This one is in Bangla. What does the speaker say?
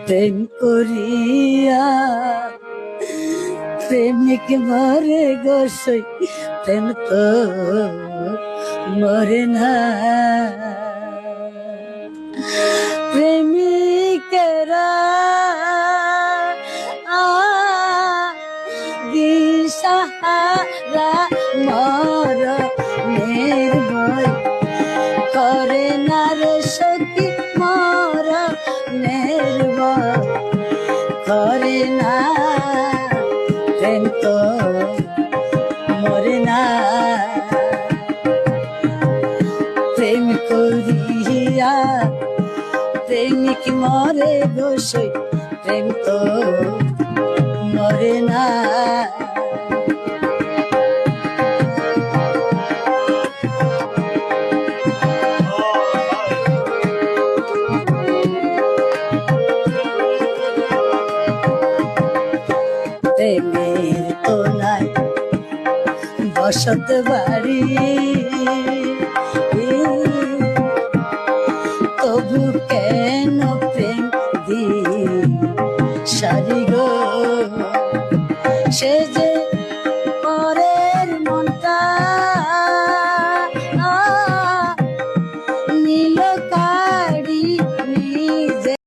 প্রেম করিয়া প্রেমিক মরে গোসই, প্রেম তো মরে না। প্রেমিকেরা দিশাহারা মরণের ভয় করে না রে সখী, মরণের ভয় করে না। প্রেম তো মরে না। প্রেম করিয়া প্রেমিক মরে গোসই, প্রেম তো মরে না। প্রেমের তো নাই বসত বাড়ি,